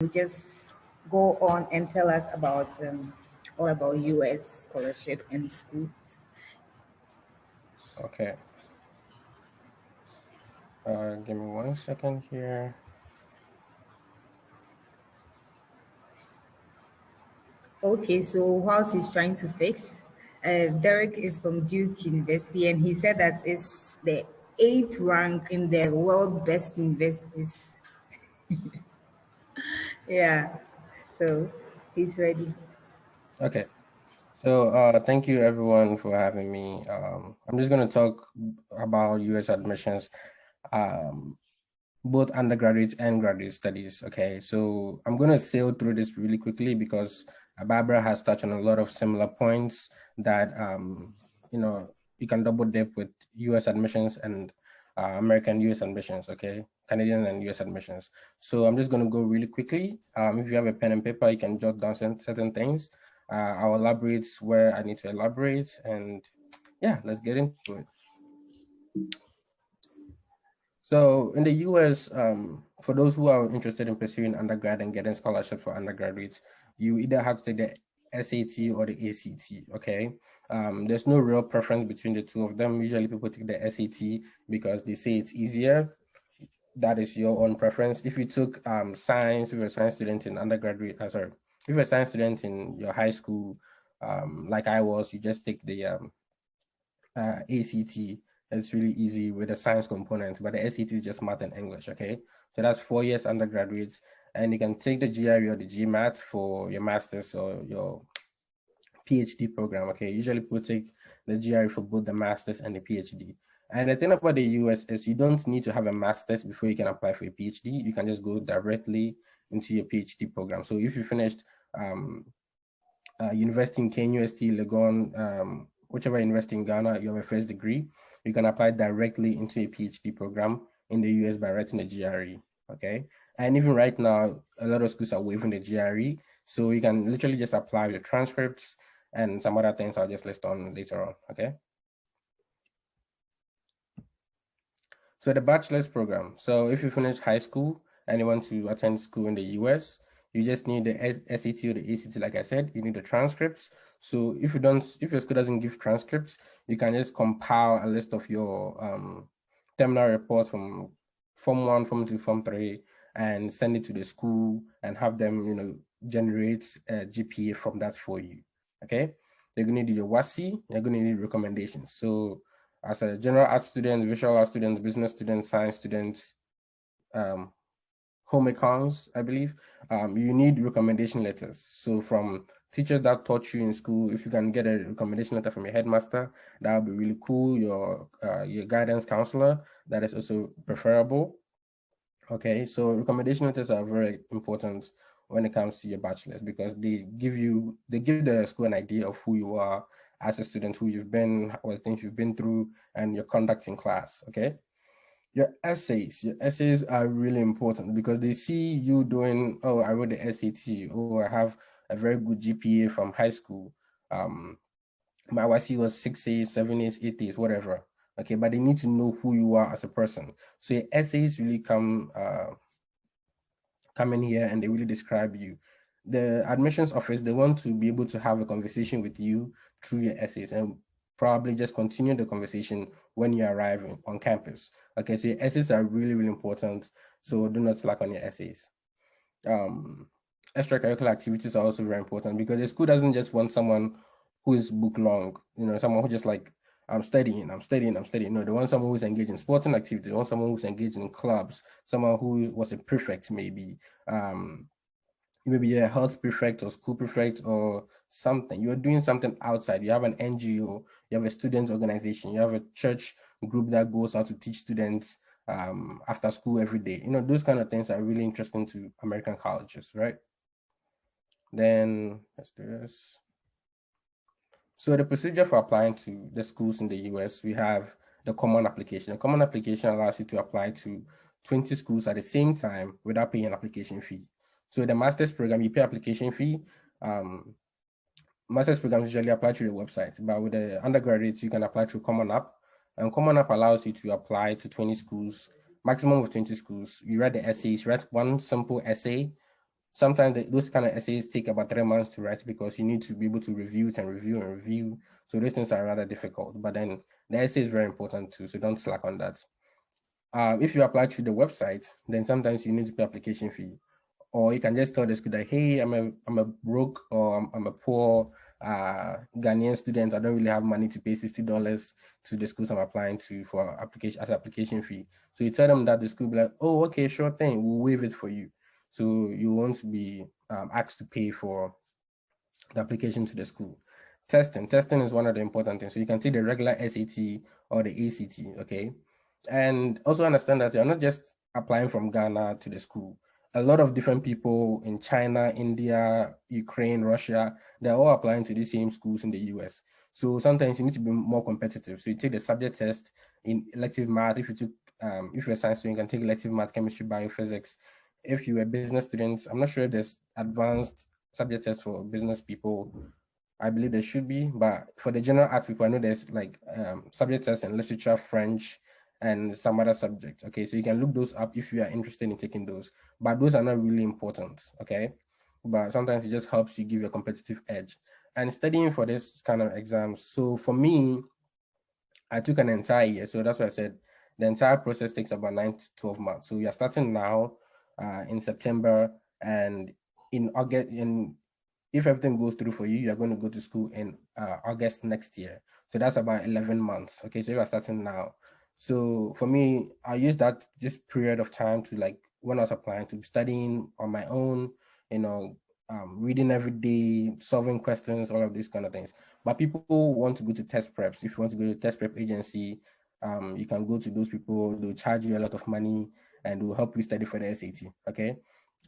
just go on and tell us about all about US scholarship and schools. Okay. Give me 1 second here. Okay, so whilst he's trying to fix, Derek is from Duke University, and he said that it's the eighth rank in the world best universities. Yeah, so he's ready. Okay. So thank you everyone for having me. I'm just going to talk about US admissions, um, both undergraduate and graduate studies. Okay, so I'm going to sail through this really quickly because Barbara has touched on a lot of similar points that you know, you can double dip with US admissions and American US admissions, okay, Canadian and US admissions. So I'm just going to go really quickly. If you have a pen and paper, you can jot down certain things. I'll elaborate where I need to elaborate, and yeah, let's get into it. So in the US, for those who are interested in pursuing undergrad and getting scholarships for undergraduates, you either have to take the SAT or the ACT, okay? There's no real preference between the two of them. Usually people take the SAT because they say it's easier. That is your own preference. If you took science, if you're a science student in undergraduate, sorry, if you're a science student in your high school, like I was, you just take the ACT. It's really easy with the science component, but the SAT is just math and English, okay? So that's 4 years undergraduate, and you can take the GRE or the GMAT for your master's or your PhD program, okay? Usually people take the GRE for both the master's and the PhD. And the thing about the US is you don't need to have a master's before you can apply for a PhD. You can just go directly into your PhD program. So if you finished university in KNUST, Legon, whichever university in Ghana, you have a first degree, you can apply directly into a PhD program in the US by writing the GRE, okay? And even right now, a lot of schools are waiving the GRE, so you can literally just apply the transcripts and some other things I'll just list on later on, okay? So the bachelor's program. So if you finish high school and you want to attend school in the US, you just need the SAT or the ACT, like I said, you need the transcripts. So if your school doesn't give transcripts, you can just compile a list of your terminal reports from Form 1, Form 2, Form 3, and send it to the school and have them, generate a GPA from that for you, okay? You're gonna need your WASI, you're gonna need recommendations. So as a general art student, visual art student, business student, science student, home econs, I believe, you need recommendation letters. So from teachers that taught you in school, if you can get a recommendation letter from your headmaster, that would be really cool. Your guidance counselor, that is also preferable. Okay, so recommendation letters are very important when it comes to your bachelor's because they give the school an idea of who you are as a student, who you've been, what things you've been through, and your conduct in class. Okay. Your essays are really important because they see you doing, oh, I wrote the SAT, oh, I have a very good GPA from high school. My YC was 6As, 7As, 8As, whatever. Okay, but they need to know who you are as a person. So your essays really come in here and they really describe you. The admissions office, they want to be able to have a conversation with you through your essays and probably just continue the conversation when you arrive on campus. Okay, so your essays are really, really important. So do not slack on your essays. Extracurricular activities are also very important because the school doesn't just want someone who is book long, someone who just like, I'm studying. No, they want someone who's engaged in sporting activities. They want someone who's engaged in clubs, someone who was a prefect, maybe a health prefect or school prefect or something. You're doing something outside. You have an NGO, you have a student organization, you have a church group that goes out to teach students after school every day. Those kind of things are really interesting to American colleges, right? Then let's do this. So the procedure for applying to the schools in the US, we have the common application. The common application allows you to apply to 20 schools at the same time without paying an application fee. So the master's program, you pay application fee. Master's programs usually apply through the website, but with the undergraduates, you can apply through Common App. And Common App allows you to apply to 20 schools, maximum of 20 schools. You write the essays, write one simple essay, Sometimes those kind of essays take about 3 months to write because you need to be able to review it and review and review. So those things are rather difficult, but then the essay is very important too, so don't slack on that. If you apply through the website, then sometimes you need to pay application fee, or you can just tell the school that, hey, I'm a broke or I'm a poor Ghanaian student. I don't really have money to pay $60 to the schools I'm applying to for application fee. So you tell them that, the school will be like, oh, okay, sure thing, we'll waive it for you. So you won't be asked to pay for the application to the school. Testing is one of the important things. So you can take the regular SAT or the ACT, okay? And also understand that you're not just applying from Ghana to the school. A lot of different people in China, India, Ukraine, Russia, they're all applying to the same schools in the US. So sometimes you need to be more competitive. So you take the subject test in elective math. If you're a science student, you can take elective math, chemistry, biophysics. If you're a business student, I'm not sure there's advanced subject test for business people. I believe there should be, but for the general art people, I know there's like subject tests in literature, French, and some other subjects. Okay, so you can look those up if you are interested in taking those, but those are not really important. Okay, but sometimes it just helps you give you a competitive edge. And studying for this kind of exams. So for me, I took an entire year. So that's why I said the entire process takes about 9 to 12 months. So we are starting now in September, and in August, if everything goes through for you, you're going to go to school in August next year. So that's about 11 months. Okay, so you are starting now. So for me, I used this period of time to, like, when I was applying, to be studying on my own, reading every day, solving questions, all of these kind of things. But people want to go to test preps. If you want to go to a test prep agency, you can go to those people. They'll charge you a lot of money and will help you study for the SAT. Okay.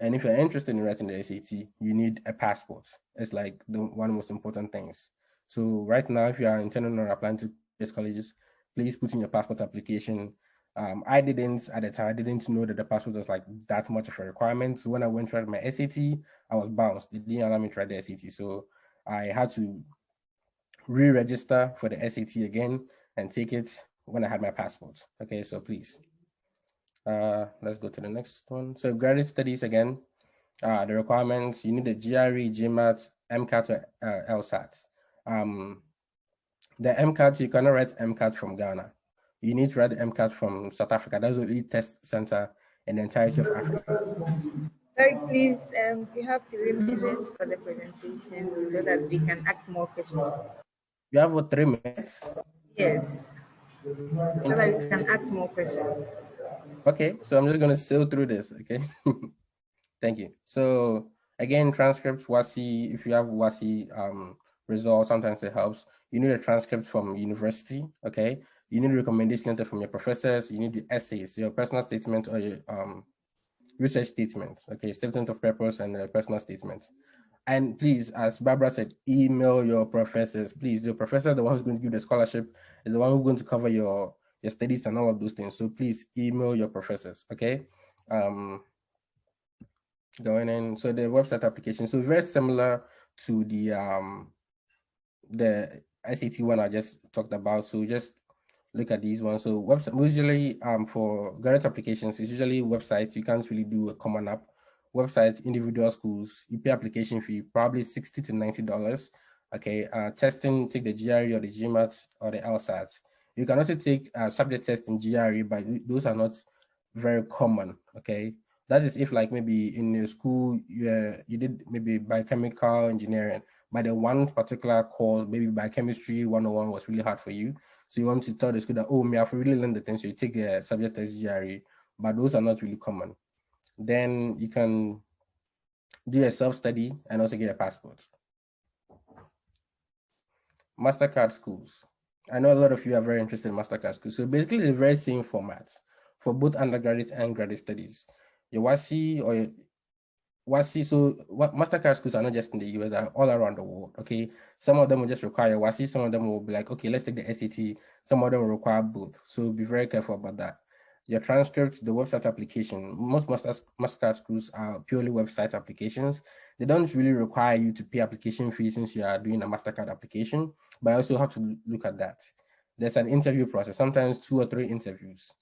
And if you're interested in writing the SAT, you need a passport. It's like one of the most important things. So right now, if you are intending on applying to these colleges, please put in your passport application. I didn't at the time. I didn't know that the passport was like that much of a requirement. So when I went to write my SAT, I was bounced. It didn't allow me to write the SAT. So I had to re-register for the SAT again and take it when I had my passport. Okay, so please. Let's go to the next one. So graduate studies again. The requirements: you need a GRE, GMAT, MCAT, or LSAT. The MCAT, you cannot write MCAT from Ghana. You need to write the MCAT from South Africa. That's the only test center in the entirety of Africa. Sorry, please, you have 3 minutes for the presentation so that we can ask more questions. You have what, 3 minutes? Yes, so that we can ask more questions. Okay, so I'm just going to sail through this, okay? Thank you. So again, transcripts, WASI, if you have WASI results, sometimes it helps. You need a transcript from university, okay? You need a recommendation letter from your professors. You need the essays, your personal statement or your research statements, okay? Statement of purpose and personal statements. And please, as Barbara said, email your professors. Please, your professor, the one who's going to give the scholarship, is the one who's going to cover your studies and all of those things. So please email your professors, okay? Going in, so the website application, so very similar to the SAT one I just talked about. So just look at these ones. So website, usually for graduate applications, it's usually websites. You can't really do a common app. Website, individual schools, you pay application fee, probably $60 to $90. Okay, testing, take the GRE or the GMAT or the LSAT. You can also take subject test in GRE, but those are not very common. Okay, that is if, like, maybe in your school you did maybe biochemical engineering, but the one particular course, maybe biochemistry 101, was really hard for you. So you want to tell the school that, oh, me, I've really learned the thing. So you take a subject test GRE, but those are not really common. Then you can do a self-study and also get a passport. Mastercard Schools. I know a lot of you are very interested in Mastercard Schools. So basically the very same format for both undergraduate and graduate studies. Your WASI or your WASI, so Mastercard Schools are not just in the US, they're all around the world, okay? Some of them will just require WASI, some of them will be like, okay, let's take the SAT, some of them will require both. So be very careful about that. Your transcripts, the website application. Most Mastercard Schools are purely website applications. They don't really require you to pay application fees since you are doing a Mastercard application, but I also have to look at that. There's an interview process, sometimes 2 or 3 interviews.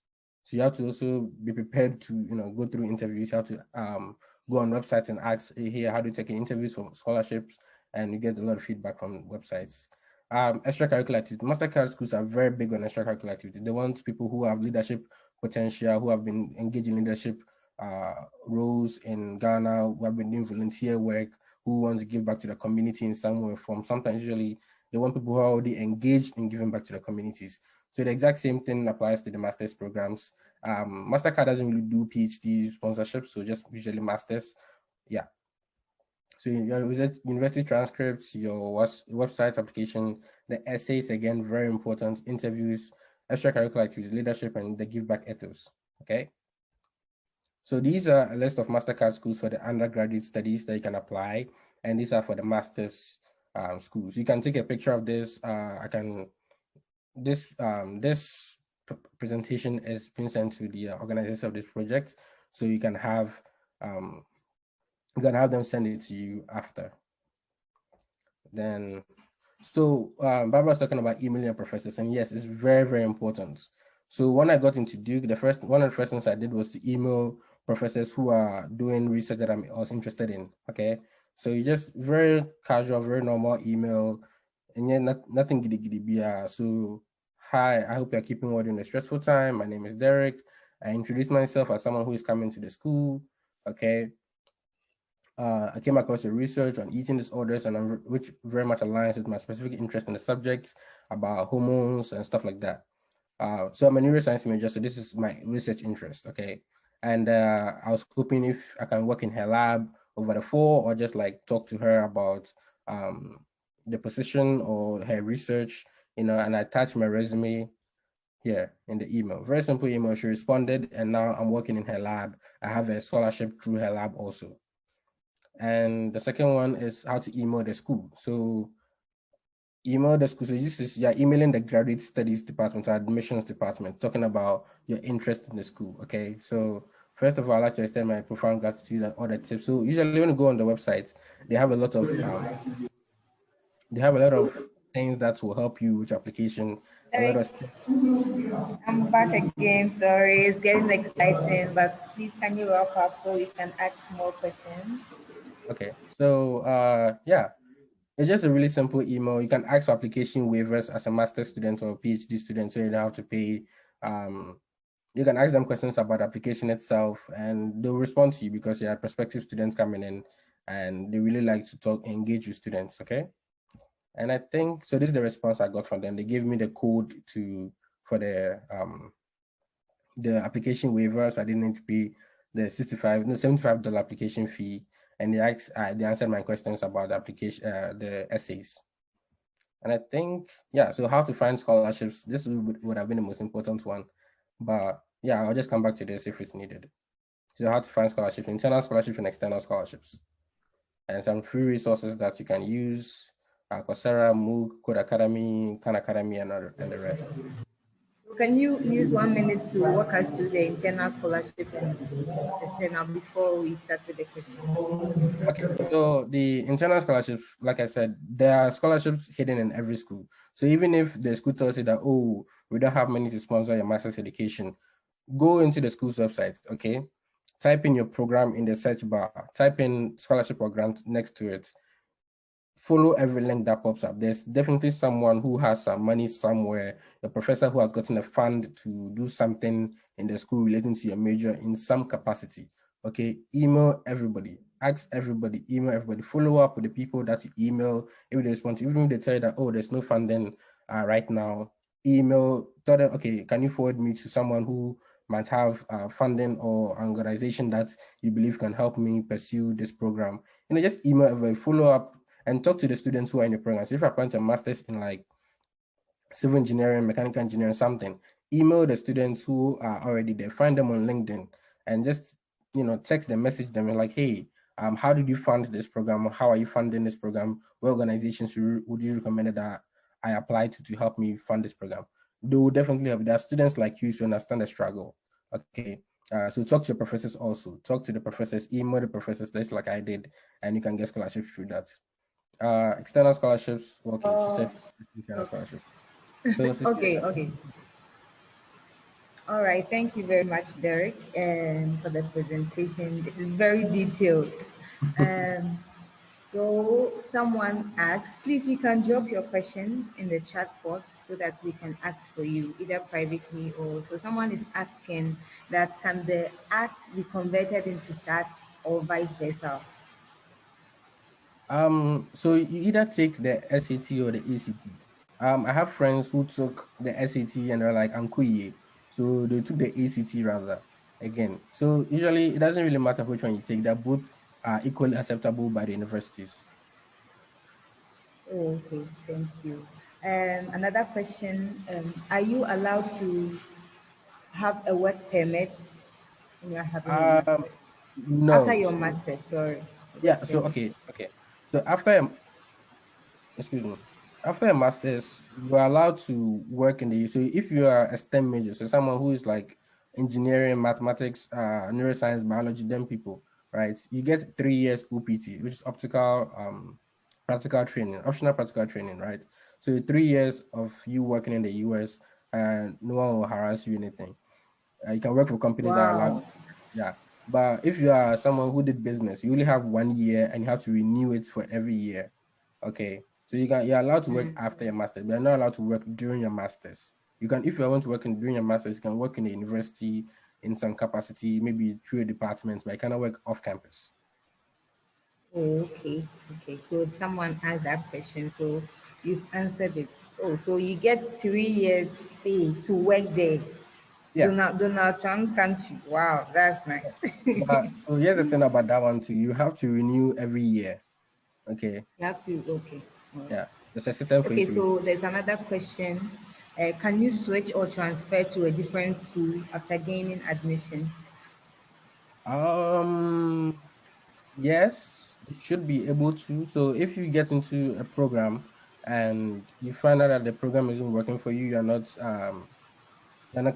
So you have to also be prepared to, go through interviews. You have to go on websites and ask here, how do you take interviews for scholarships? And you get a lot of feedback from websites. Extracurricular activity. Mastercard schools are very big on extracurricular activity. They want people who have leadership potential, who have been engaged in leadership roles in Ghana, who have been doing volunteer work, who want to give back to the community in some way or form. Sometimes usually they want people who are already engaged in giving back to the communities. So the exact same thing applies to the master's programs. Mastercard doesn't really do PhD sponsorships, so just usually masters. Yeah. So your university transcripts, your website application, the essays, again, very important, interviews, extracurricular activities, leadership, and the give back ethos. Okay. So these are a list of Mastercard schools for the undergraduate studies that you can apply, and these are for the master's schools. You can take a picture of this. This presentation is being sent to the organizers of this project, so you can have them send it to you after. Then, so Barbara was talking about emailing professors, and yes, it's very, very important. So when I got into Duke, one of the first things I did was to email professors who are doing research that I was interested in. Okay, so you just very casual, very normal email, and yeah, nothing giddy giddy. So hi, I hope you're keeping well during a stressful time. My name is Derek. I introduced myself as someone who is coming to the school. Okay. I came across a research on eating disorders, and which very much aligns with my specific interest in the subject about hormones and stuff like that. So I'm a neuroscience major, so this is my research interest, okay? And I was hoping if I can work in her lab over the phone or just like talk to her about the position or her research, and I attached my resume here in the email. Very simple email. She responded, and now I'm working in her lab. I have a scholarship through her lab also. And the second one is how to email the school. So email the school. So this is you're emailing the graduate studies department or admissions department, talking about your interest in the school. Okay. So first of all, I'd like to extend my profound gratitude and all the tips. So usually when you go on the website, they have a lot of things that will help you with your application. I'm back again. Sorry, it's getting exciting, but please can you wrap up so we can ask more questions? Okay. So yeah. It's just a really simple email. You can ask for application waivers as a master's student or a PhD student, so you don't have to pay. You can ask them questions about the application itself, and they'll respond to you because you are prospective students coming in, and they really like to engage with students. Okay, and I think so. This is the response I got from them. They gave me the code for the application waiver, so I didn't need to pay the $75 application fee. And they answered my questions about the application, the essays. And I think, yeah, so how to find scholarships, this would have been the most important one. But yeah, I'll just come back to this if it's needed. So how to find scholarships, internal scholarships and external scholarships. And some free resources that you can use, Coursera, MOOC, Code Academy, Khan Academy, and the rest. Can you use 1 minute to walk us through the internal scholarship and external before we start with the question? Okay, so the internal scholarships, like I said, there are scholarships hidden in every school. So even if the school tells you that, oh, we don't have money to sponsor your master's education, go into the school's website, okay? Type in your program in the search bar, type in scholarship or grant next to it. Follow every link that pops up. There's definitely someone who has some money somewhere, a professor who has gotten a fund to do something in the school relating to your major in some capacity. Okay, email everybody, ask everybody, email everybody, follow up with the people that you email. If they respond to, even if they tell you that, oh, there's no funding right now, email, tell them, okay, can you forward me to someone who might have funding or an organization that you believe can help me pursue this program? Just email everybody, follow up, and talk to the students who are in the program. So if I plan to master's in like civil engineering, mechanical engineering, something, email the students who are already there, find them on LinkedIn, and just text them, message them, and like, hey, how did you fund this program? How are you funding this program? What organizations would you recommend that I apply to help me fund this program? They will definitely help. There are students like you to understand the struggle. Okay. So talk to your professors also. Talk to the professors, email the professors, just like I did, and you can get scholarships through that. External scholarships. Okay, she said external scholarship. So okay. All right, thank you very much, Derek, for the presentation. This is very detailed. Um, so someone asks, please you can drop your question in the chat box so that we can ask for you either privately or so. Someone is asking that can the act be converted into SAT or vice versa? So you either take the SAT or the ACT. I have friends who took the SAT and they're like, I'm queer. So they took the ACT rather again. So usually it doesn't really matter which one you take, they're both equally acceptable by the universities. Oh, okay, thank you. Another question, are you allowed to have a work permit when you're having your Um, master's? After no. your So master's, sorry, work yeah, so permit. okay. So excuse me, after a master's, you are allowed to work in the, so if you are a STEM major, so someone who is like engineering, mathematics, neuroscience, biology, them people, right? You get 3 years OPT, which is practical training, optional practical training, right? So 3 years of you working in the US and no one will harass you anything. You can work for companies that are allowed, Wow. yeah. But if you are someone who did business, you only have 1 year and you have to renew it for every year. Okay. So you're allowed to work after your master's, but you're not allowed to work during your master's. You can, if you want to work during your master's, you can work in the university in some capacity, maybe through a department, but you cannot work off campus. Oh, okay. Okay. So someone asked that question. So you've answered it. Oh, so you get 3 years stay to work there. Yeah. Donald Trump's country. Wow, that's nice. But so here's the thing about that one too. You have to renew every year. Okay. You have to, okay. All right. Yeah. There's a system for you Okay, to renew. so there's another question. Can you switch or transfer to a different school after gaining admission? Um Yes, you should be able to. So if you get into a program and you find out that the program isn't working for you, you're not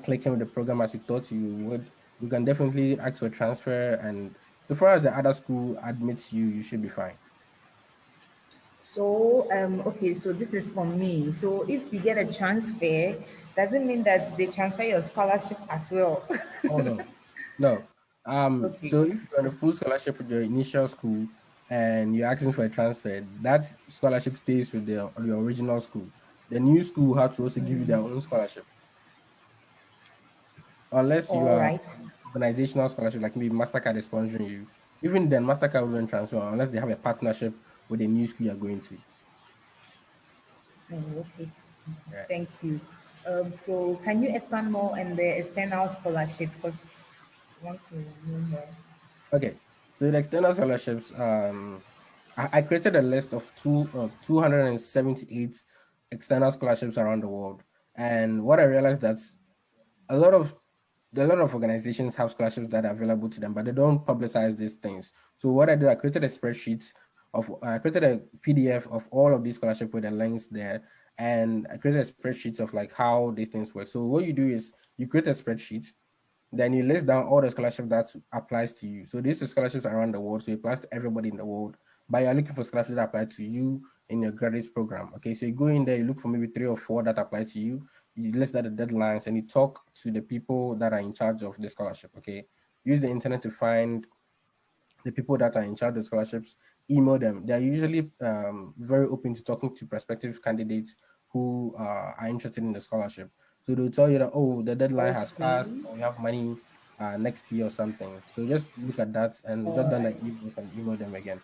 clicking with the program as you thought you would, you can definitely ask for a transfer. And so far as the other school admits you, you should be fine. So, okay, so this is for me. So if you get a transfer, doesn't mean that they transfer your scholarship as well. Oh no, no. Okay. So if you're on a full scholarship with your initial school and you're asking for a transfer, that scholarship stays with the original school. The new school will have to also give you their own scholarship. Unless you All are right. organizational scholarship, like maybe Mastercard is sponsoring you. Even then, Mastercard wouldn't transfer unless they have a partnership with the new school you're going to. Oh, okay. Right. Thank you. So can you expand more on the external scholarship? Because I want to know more. Okay. So the external scholarships, I created a list of 278 external scholarships around the world, and what I realized that a lot of a lot of organizations have scholarships that are available to them, but they don't publicize these things. So what I did, I created a spreadsheet I created a PDF of all of these scholarships with the links there, and I created a spreadsheet of like how these things work. So what you do is you create a spreadsheet, then you list down all the scholarship that applies to you. So these are scholarships around the world, so it applies to everybody in the world. But you're looking for scholarships that apply to you in your graduate program. Okay, so you go in there, you look for maybe 3 or 4 that apply to you. You list out the deadlines and you talk to the people that are in charge of the scholarship. Okay, use the internet to find the people that are in charge of scholarships, email them. They're usually very open to talking to prospective candidates who are interested in the scholarship. So they'll tell you that, oh, the deadline has Okay. passed, or we have money next year or something. So just look at that and All jot down the right. email and email them again.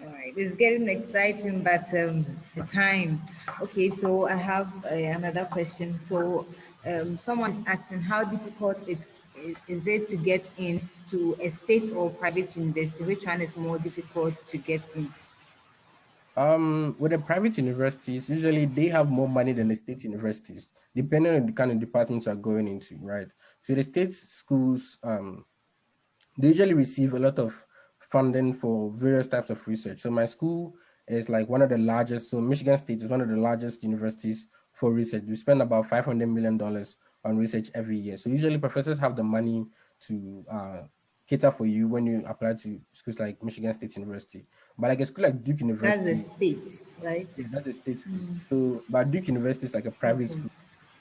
All right. It's getting exciting, but the time. Okay, so I have another question. So someone is asking how difficult is it to get into a state or private university? Which one is more difficult to get in? With the private universities, usually they have more money than the state universities, depending on the kind of departments you're going into, right? So the state schools, they usually receive a lot of funding for various types of research. So my school is like one of the largest. So Michigan State is one of the largest universities for research. We spend about $500 million on research every year. So usually professors have the money to cater for you when you apply to schools like Michigan State University. But like a school like Duke That's the University, state, right? yeah, that's a state school. So but Duke University is like a private Okay. school.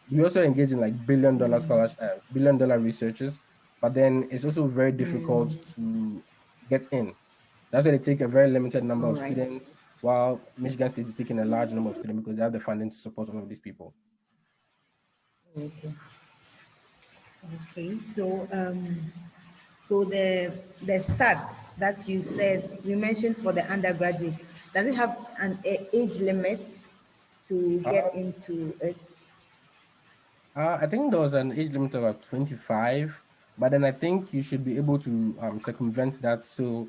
We also engage in like billion-dollar scholarship, billion-dollar researches, but then it's also very difficult to get in. That's why they take a very limited number All of right. students, while Michigan State is taking a large number of students because they have the funding to support all of these people. Okay. Okay. So the SAT that you said you mentioned for the undergraduate, does it have an age limit to get into it? I think there was an age limit of about 25, but then I think you should be able to circumvent that. So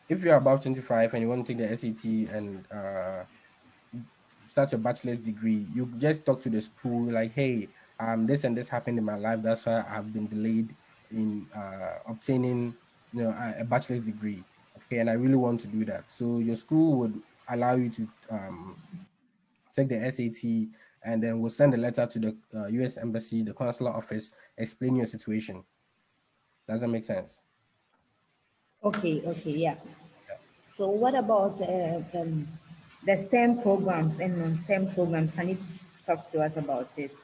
if you're above 25 and you want to take the SAT and start your bachelor's degree, you just talk to the school like, hey, this and this happened in my life. That's why I've been delayed in obtaining, a bachelor's degree. Okay, and I really want to do that. So your school would allow you to take the SAT, and then we'll send a letter to the U.S. Embassy, the consular office, explain your situation. Does that make sense? Okay. Okay. Yeah. Yeah. So what about the STEM programs and non-STEM programs? Can you talk to us about it?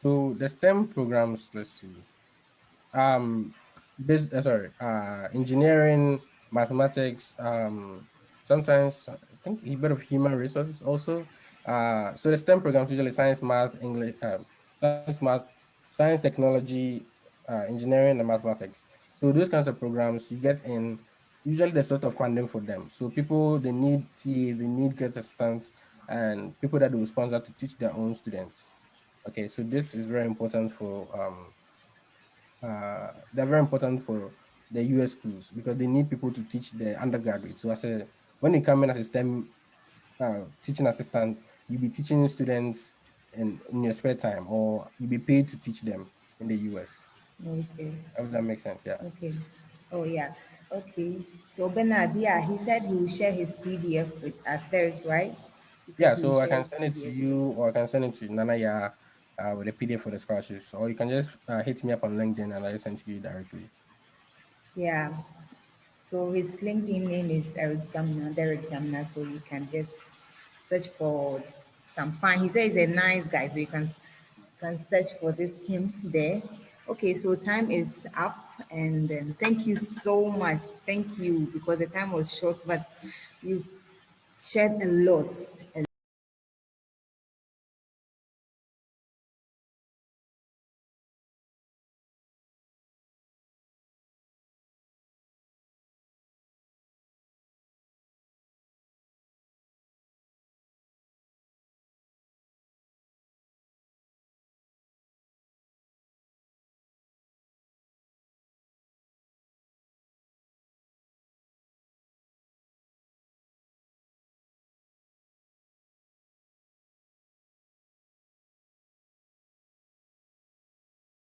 So the STEM programs, let's see. um Engineering, mathematics, sometimes I think a bit of human resources also. So the STEM programs usually science, math, English, science, math, science, technology, engineering, and mathematics. So those kinds of programs you get in, usually there's sort of funding for them. So people, they need TAs, they need great assistants, and people that they will sponsor to teach their own students. Okay, so this is very important for they're very important for the US schools because they need people to teach the undergraduate. So when you come in as a STEM teaching assistant, you'll be teaching students in your spare time, or you'll be paid to teach them in the US. Okay. If that makes sense, yeah. Okay. Oh yeah. Okay. So Bernard, yeah, he said he will share his PDF with us, Derek, right? He said Yeah, he will so I share can his send it to PDF. you, or I can send it to Nanaya with a PDF for the scholarships, or you can just hit me up on LinkedIn and I'll send to you directly. Yeah. So his LinkedIn name is Eric Jamna, Derek Jamna. So you can just search for some fun. He says he's a nice guy, so you can search for this him there. Okay, so time is up, and thank you so much. Thank you because the time was short, but you shared a lot.